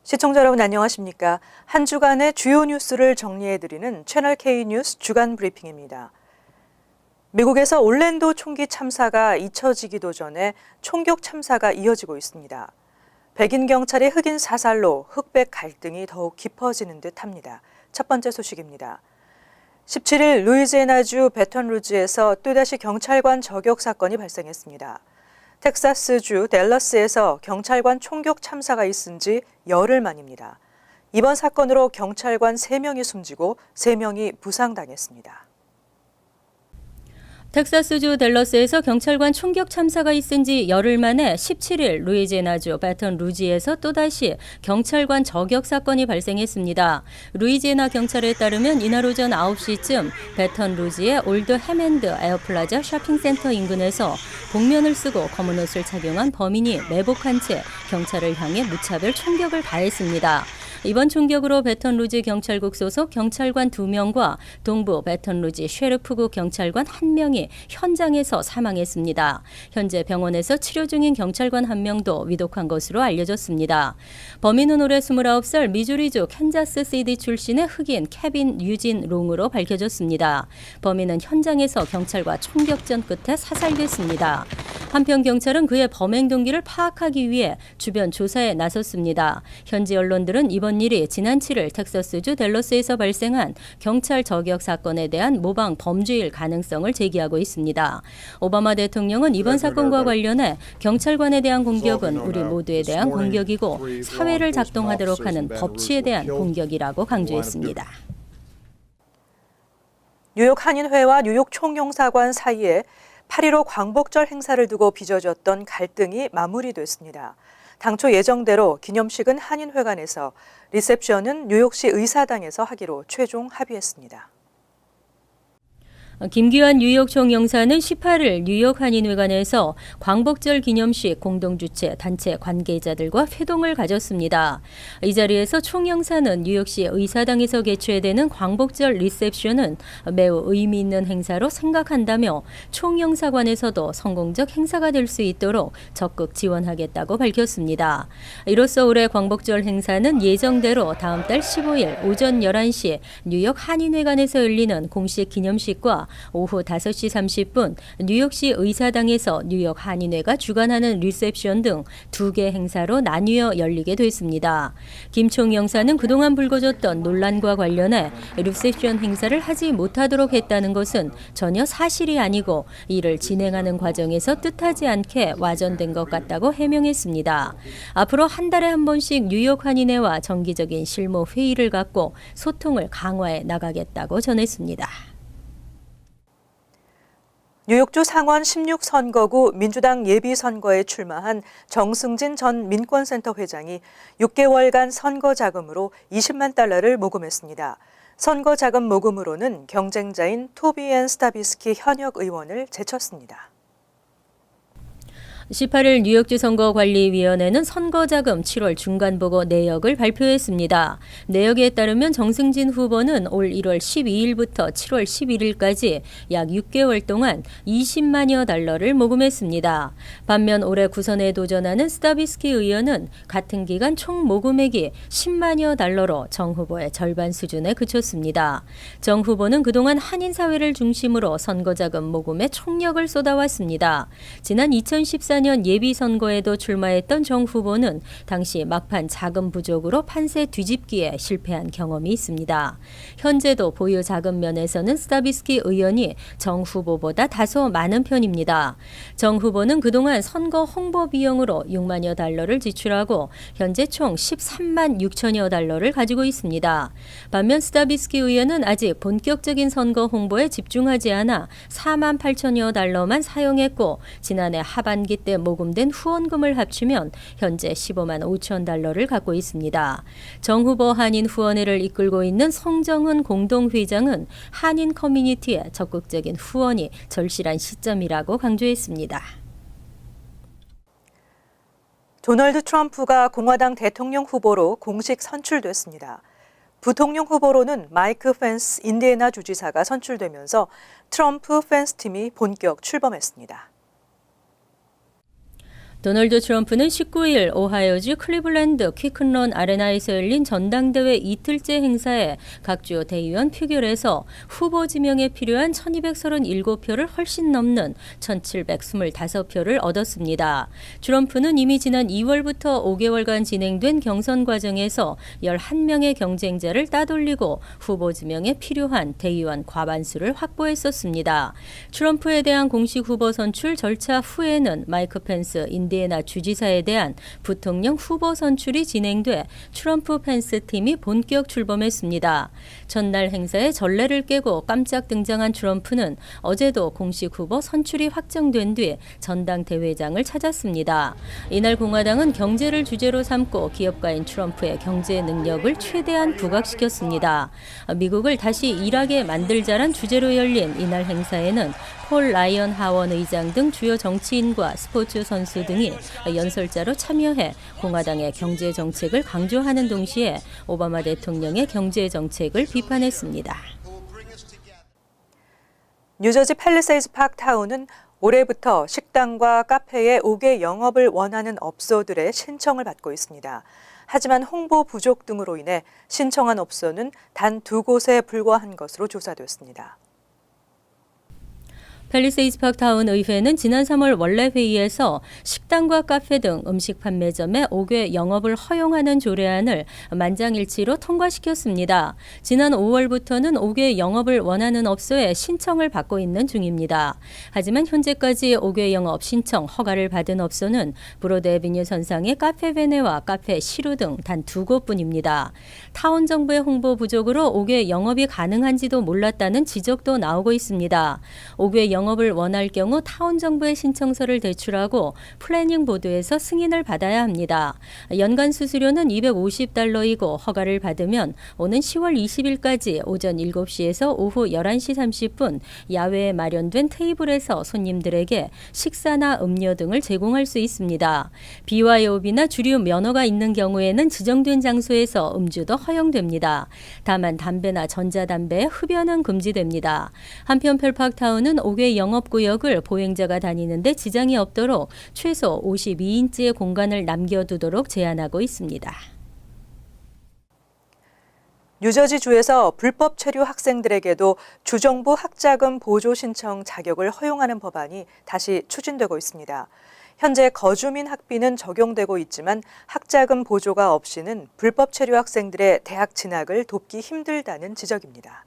시청자 여러분 안녕하십니까? 한 주간의 주요 뉴스를 정리해드리는 채널 K 뉴스 주간 브리핑입니다. 미국에서 올랜도 총기 참사가 잊혀지기도 전에 총격 참사가 이어지고 있습니다. 백인 경찰의 흑인 사살로 흑백 갈등이 더욱 깊어지는 듯합니다. 첫 번째 소식입니다. 17일 루이지애나주 배턴루즈에서 또다시 경찰관 저격 사건이 발생했습니다. 텍사스주 댈러스에서 경찰관 총격 참사가 있은 지 열흘 만입니다. 이번 사건으로 경찰관 3명이 숨지고 3명이 부상당했습니다. 텍사스주 댈러스에서 경찰관 총격 참사가 있은 지 열흘 만에 17일 루이지애나주 배턴루즈에서 또다시 경찰관 저격 사건이 발생했습니다. 루이지애나 경찰에 따르면 이날 오전 9시쯤 배턴루즈의 올드 해맨드 에어플라자 쇼핑센터 인근에서 복면을 쓰고 검은 옷을 착용한 범인이 매복한 채 경찰을 향해 무차별 총격을 가했습니다. 이번 총격으로 배턴루즈 경찰국 소속 경찰관 2명과 동부 배턴루즈 셰리프국 경찰관 1명이 현장에서 사망했습니다. 현재 병원에서 치료 중인 경찰관 1명도 위독한 것으로 알려졌습니다. 범인은 올해 29살 미주리주 캔자스시티 출신의 흑인 케빈 유진 롱으로 밝혀졌습니다. 범인은 현장에서 경찰과 총격전 끝에 사살됐습니다. 한편 경찰은 그의 범행 동기를 파악하기 위해 주변 조사에 나섰습니다. 현지 언론들은 이번 일이 지난 7일 텍사스주 댈러스에서 발생한 경찰 저격 사건에 대한 모방 범죄일 가능성을 제기하고 있습니다. 오바마 대통령은 이번 사건과 관련해 경찰관에 대한 공격은 우리 모두에 대한 공격이고 사회를 작동하도록 하는 법치에 대한 공격이라고 강조했습니다. 뉴욕 한인회와 뉴욕 총영사관 사이에 8.15 광복절 행사를 두고 빚어졌던 갈등이 마무리됐습니다. 당초 예정대로 기념식은 한인회관에서, 리셉션은 뉴욕시 의사당에서 하기로 최종 합의했습니다. 김기환 뉴욕 총영사는 18일 뉴욕 한인회관에서 광복절 기념식 공동주최 단체 관계자들과 회동을 가졌습니다. 이 자리에서 총영사는 뉴욕시 의사당에서 개최되는 광복절 리셉션은 매우 의미 있는 행사로 생각한다며 총영사관에서도 성공적 행사가 될 수 있도록 적극 지원하겠다고 밝혔습니다. 이로써 올해 광복절 행사는 예정대로 다음 달 15일 오전 11시 뉴욕 한인회관에서 열리는 공식 기념식과 오후 5시 30분 뉴욕시 의사당에서 뉴욕 한인회가 주관하는 리셉션 등 2개 행사로 나뉘어 열리게 됐습니다. 김 총영사는 그동안 불거졌던 논란과 관련해 리셉션 행사를 하지 못하도록 했다는 것은 전혀 사실이 아니고 이를 진행하는 과정에서 뜻하지 않게 와전된 것 같다고 해명했습니다. 앞으로 한 달에 한 번씩 뉴욕 한인회와 정기적인 실무 회의를 갖고 소통을 강화해 나가겠다고 전했습니다. 뉴욕주 상원 16선거구 민주당 예비선거에 출마한 정승진 전 민권센터 회장이 6개월간 선거 자금으로 $20만 달러를 모금했습니다. 선거 자금 모금으로는 경쟁자인 토비앤 스타비스키 현역 의원을 제쳤습니다. 18일 뉴욕주 선거관리위원회는 선거자금 7월 중간보고 내역을 발표했습니다. 내역에 따르면 정승진 후보는 올 1월 12일부터 7월 11일까지 약 6개월 동안 20만여 달러를 모금했습니다. 반면 올해 구선에 도전하는 스타비스키 의원은 같은 기간 총 모금액이 10만여 달러로 정 후보의 절반 수준에 그쳤습니다. 정 후보는 그동안 한인사회를 중심으로 선거자금 모금에 총력을 쏟아왔습니다. 지난 2014년 예비선거에도 출마했던 정 후보는 당시 막판 자금 부족으로 판세 뒤집기에 실패한 경험이 있습니다. 현재도 보유 자금 면에서는 스타비스키 의원이 정 후보보다 다소 많은 편입니다. 정 후보는 그동안 선거 홍보 비용으로 6만여 달러를 지출하고 현재 총 13만 6천여 달러를 가지고 있습니다. 반면 스타비스키 의원은 아직 본격적인 선거 홍보에 집중하지 않아 4만 8천여 달러만 사용했고 지난해 하반기 때 모금된 후원금을 합치면 현재 15만 5천 달러를 갖고 있습니다. 정 후보 한인 후원회를 이끌고 있는 성정은 공동회장은 한인 커뮤니티에 적극적인 후원이 절실한 시점이라고 강조했습니다. 도널드 트럼프가 공화당 대통령 후보로 공식 선출됐습니다. 부통령 후보로는 마이크 펜스 인디애나 주지사가 선출되면서 트럼프 펜스 팀이 본격 출범했습니다. 도널드 트럼프는 19일 오하이오주 클리블랜드 퀴큰런 아레나에서 열린 전당대회 이틀째 행사에 각 주요 대의원 표결에서 후보 지명에 필요한 1237표를 훨씬 넘는 1725표를 얻었습니다. 트럼프는 이미 지난 2월부터 5개월간 진행된 경선 과정에서 11명의 경쟁자를 따돌리고 후보 지명에 필요한 대의원 과반수를 확보했었습니다. 트럼프에 대한 공식 후보 선출 절차 후에는 마이크 펜스 인디애나 주지사에 대한 부통령 후보 선출이 진행돼 트럼프 펜스 팀이 본격 출범했습니다. 전날 행사에 전례를 깨고 깜짝 등장한 트럼프는 어제도 공식 후보 선출이 확정된 뒤 전당대회장을 찾았습니다. 이날 공화당은 경제를 주제로 삼고 기업가인 트럼프의 경제 능력을 최대한 부각시켰습니다. 미국을 다시 일하게 만들자란 주제로 열린 이날 행사에는 폴 라이언 하원 의장 등 주요 정치인과 스포츠 선수 등이 연설자로 참여해 공화당의 경제 정책을 강조하는 동시에 오바마 대통령의 경제 정책을 비판했습니다. 뉴저지 팰리세이드 파크타운은 올해부터 식당과 카페의 5개 영업을 원하는 업소들의 신청을 받고 있습니다. 하지만 홍보 부족 등으로 인해 신청한 업소는 단 2곳에 불과한 것으로 조사됐습니다. 팰리세이드 파크타운 의회는 지난 3월 원래 회의에서 식당과 카페 등 음식 판매점의 5개 영업을 허용하는 조례안을 만장일치로 통과시켰습니다. 지난 5월부터는 5개 영업을 원하는 업소에 신청을 받고 있는 중입니다. 하지만 현재까지 5개 영업 신청 허가를 받은 업소는 브로드애비뉴 선상의 카페 베네와 카페 시루 등 단 2곳뿐입니다. 타운 정부의 홍보 부족으로 5개 영업이 가능한지도 몰랐다는 지적도 나오고 있습니다. 5개 영업을 원할 경우 타운 정부에 신청서를 제출하고 플래닝 보드에서 승인을 받아야 합니다. 연간 수수료는 $250이고 허가를 받으면 오는 10월 20일까지 오전 7시에서 오후 11시 30분 야외에 마련된 테이블에서 손님들에게 식사나 음료 등을 제공할 수 있습니다. BYOB나 주류 면허가 있는 경우에는 지정된 장소에서 음주도 허용됩니다. 다만 담배나 전자담배의 흡연은 금지됩니다. 한편 펠파크타운은 5개 영업구역을 보행자가 다니는데 지장이 없도록 최소 52인치의 공간을 남겨두도록 제한하고 있습니다. 뉴저지주에서 불법 체류 학생들에게도 주정부 학자금 보조 신청 자격을 허용하는 법안이 다시 추진되고 있습니다. 현재 거주민 학비는 적용되고 있지만 학자금 보조가 없이는 불법 체류 학생들의 대학 진학을 돕기 힘들다는 지적입니다.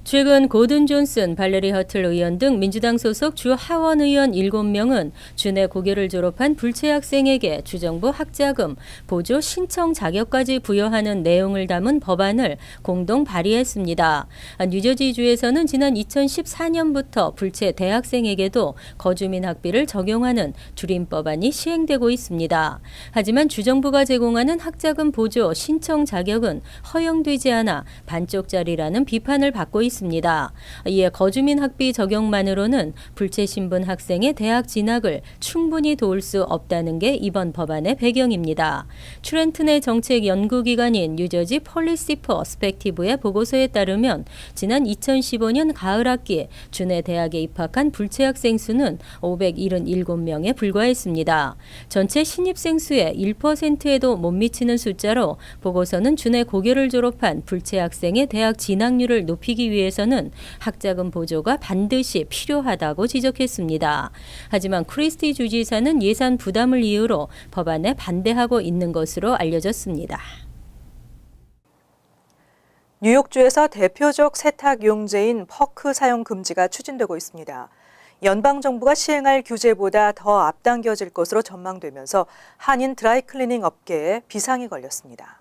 최근 고든 존슨, 발레리 허틀 의원 등 민주당 소속 주 하원 의원 7명은 주내 고교를 졸업한 불체 학생에게 주정부 학자금 보조 신청 자격까지 부여하는 내용을 담은 법안을 공동 발의했습니다. 뉴저지주에서는 지난 2014년부터 불체 대학생에게도 거주민 학비를 적용하는 주림 법안이 시행되고 있습니다. 하지만 주정부가 제공하는 학자금 보조 신청 자격은 허용되지 않아 반쪽짜리라는 비판을 받고 있습니다. 이에 거주민 학비 적용만으로는 불체 신분 학생의 대학 진학을 충분히 도울 수 없다는 게 이번 법안의 배경입니다. 트렌튼의 정책 연구기관인 뉴저지 폴리시 퍼스펙티브의 보고서에 따르면 지난 2015년 가을 학기 주내 대학에 입학한 불체 학생 수는 577명에 불과했습니다. 전체 신입생 수의 1%에도 못 미치는 숫자로 보고서는 주내 고교를 졸업한 불체 학생의 대학 진학률을 높이기 위해서는 학자금 보조가 반드시 필요하다고 지적했습니다. 하지만 크리스티 주지사는 예산 부담을 이유로 법안에 반대하고 있는 것으로 알려졌습니다. 뉴욕주에서 대표적 세탁 용제인 퍼크 사용 금지가 추진되고 있습니다. 연방정부가 시행할 규제보다 더 앞당겨질 것으로 전망되면서 한인 드라이클리닝 업계에 비상이 걸렸습니다.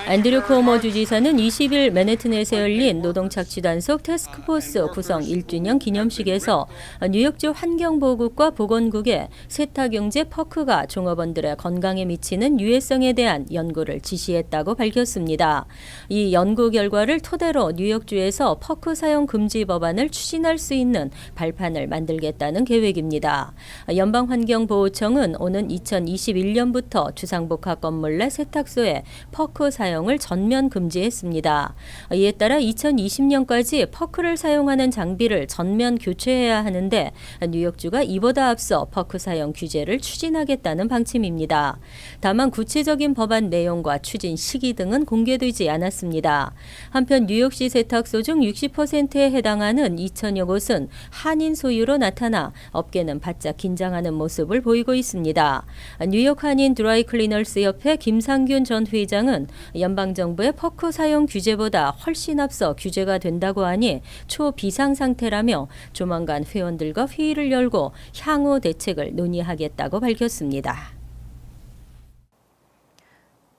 앤드류 쿠오모 주지사는 20일 맨해튼에서 열린 노동착취단속 태스크포스 구성 1주년 기념식에서 뉴욕주 환경보호국과 보건국에 세탁용제 퍼크가 종업원들의 건강에 미치는 유해성에 대한 연구를 지시했다고 밝혔습니다. 이 연구 결과를 토대로 뉴욕주에서 퍼크 사용 금지 법안을 추진할 수 있는 발판을 만들겠다는 계획입니다. 연방환경보호청은 오는 2021년부터 주상복합 건물 내 세탁소에 퍼크 사용 사용을 전면 금지했습니다. 이에 따라 2020년까지 퍼크를 사용하는 장비를 전면 교체해야 하는데 뉴욕주가 이보다 앞서 퍼크 사용 규제를 추진하겠다는 방침입니다. 다만 구체적인 법안 내용과 추진 시기 등은 공개되지 않았습니다. 한편 뉴욕시 세탁소 중 60%에 해당하는 2,000여 곳은 한인 소유로 나타나 업계는 바짝 긴장하는 모습을 보이고 있습니다. 뉴욕 한인 드라이클리너스 협회 김상균 전 회장은 연방정부의 퍼크 사용 규제보다 훨씬 앞서 규제가 된다고 하니 초비상 상태라며 조만간 회원들과 회의를 열고 향후 대책을 논의하겠다고 밝혔습니다.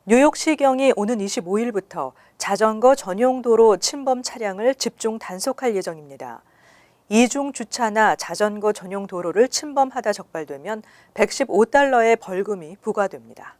뉴욕시경이 오는 25일부터 자전거 전용 도로 침범 차량을 집중 단속할 예정입니다. 이중 주차나 자전거 전용 도로를 침범하다 적발되면 $115의 벌금이 부과됩니다.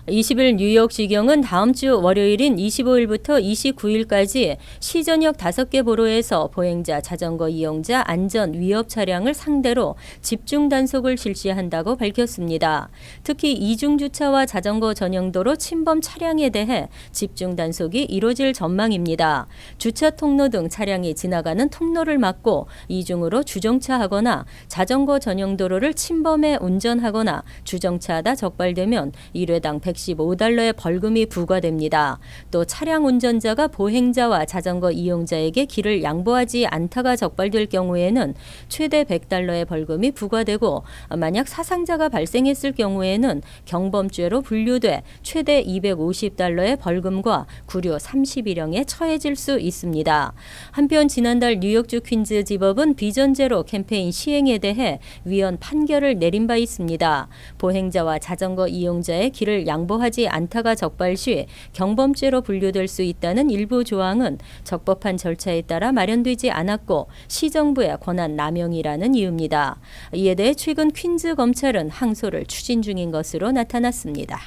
20일 뉴욕시경은 다음 주 월요일인 25일부터 29일까지 시전역 5개 보로에서 보행자, 자전거 이용자, 안전, 위협 차량을 상대로 집중 단속을 실시한다고 밝혔습니다. 특히 이중주차와 자전거 전용도로 침범 차량에 대해 집중 단속이 이뤄질 전망입니다. 주차 통로 등 차량이 지나가는 통로를 막고 이중으로 주정차하거나 자전거 전용도로를 침범해 운전하거나 주정차하다 적발되면 1회당 $115의 벌금이 부과됩니다. 또 차량 운전자가 보행자와 자전거 이용자에게 길을 양보하지 않다가 적발될 경우에는 최대 $100의 벌금이 부과되고 만약 사상자가 발생했을 경우에는 경범죄로 분류돼 최대 $250의 벌금과 구류 30일형에 처해질 수 있습니다. 한편 지난달 뉴욕주 퀸즈지법은 비전제로 캠페인 시행에 대해 위헌 판결을 내린 바 있습니다. 보행자와 자전거 이용자의 길을 양보하지 않다가 적발 시 경범죄로 분류될 수 있다는 일부 조항은 적법한 절차에 따라 마련되지 않았고 시정부의 권한 남용이라는 이유입니다. 이에 대해 최근 퀸즈 검찰은 항소를 추진 중인 것으로 나타났습니다.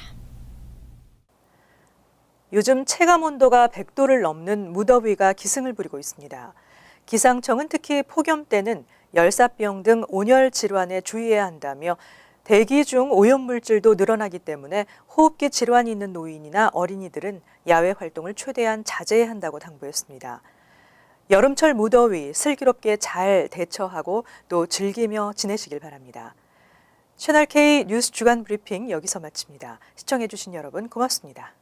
요즘 체감 온도가 100도를 넘는 무더위가 기승을 부리고 있습니다. 기상청은 특히 폭염 때는 열사병 등 온열 질환에 주의해야 한다며 대기 중 오염물질도 늘어나기 때문에 호흡기 질환이 있는 노인이나 어린이들은 야외 활동을 최대한 자제해야 한다고 당부했습니다. 여름철 무더위 슬기롭게 잘 대처하고 또 즐기며 지내시길 바랍니다. 채널K 뉴스 주간 브리핑 여기서 마칩니다. 시청해주신 여러분 고맙습니다.